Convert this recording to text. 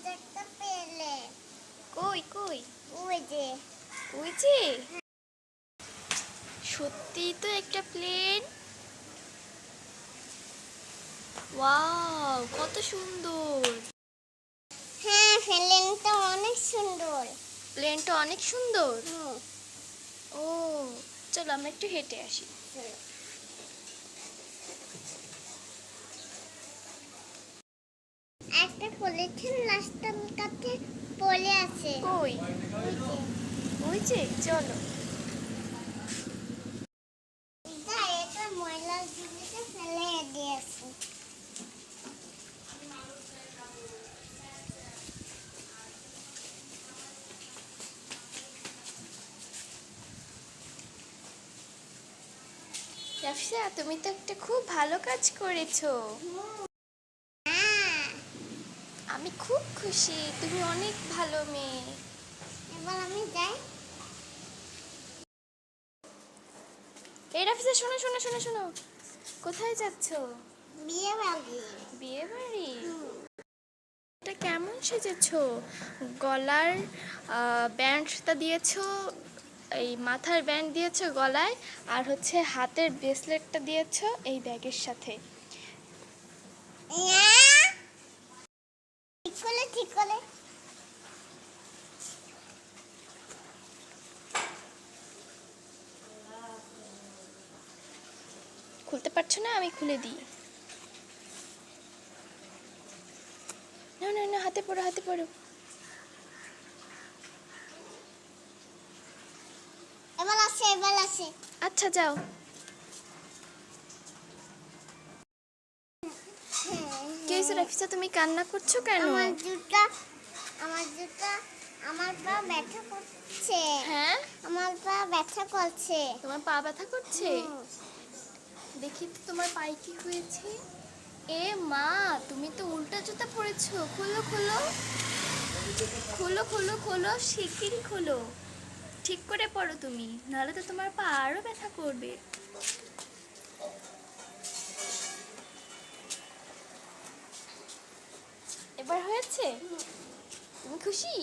যে একটা পেলে। কই কই? ওই যে। ওই যে সত্যি তো একটা প্লেন। ওয়াও, কত সুন্দর! হ্যাঁ, প্লেনটা অনেক সুন্দর। প্লেনটা অনেক সুন্দর। হুম। ও, চলো আমরা একটু হেঁটে আসি। একটা পলিথিন রাস্তার কাছে পড়ে আছে। কই? ওই যে। ওই যে, চলো। এটা ময়লার জিনিসে ফেলে দিয়েছে। রাফিসা, তুমি তো একটা খুব ভালো কাজ করেছো। হ্যাঁ, আমি খুব খুশি, তুমি অনেক ভালো মেয়ে। এবার আমি যাই। এই রাফিসা, শোনো শোনো শোনো শোনো, কোথায় যাচ্ছো? বিয়ে বাড়ি। বিয়ে বাড়ি? এটা কেমন সেজেছো? গলার ব্যান্ডটা দিয়েছো, এই মাথার ব্যান্ড দিয়েছো গলায়, আর হচ্ছে হাতের ব্রেসলেটটা দিয়েছো এই ব্যাগের সাথে। ঠিক করে ঠিক করে। খুলতে পারছো না? আমি খুলে দিই। না না না, হাতে পড়ো হাতে পড়ো। এবার আসে এবার আসে। আচ্ছা, যাও। কি হয়েছে রাফিসা, তুমি কান্না করছো কেন? আমার জুতা আমার জুতা আমার পা ব্যথা করছে। হ্যাঁ, আমার পা ব্যথা করছে। তোমার পা ব্যথা করছে? হুম। দেখি তো তোমার পায়ে কি হয়েছে। এ মা, তুমি তো উল্টা জুতা পরেছো। খোলো খোলো খোলো খোলো খোলো, শিগগিরই খোলো। ঠিক করে পড়ো তুমি, নাহলে তো তোমার পা আরো ব্যথা করবে। এবার হয়েছে? তুমি খুশি?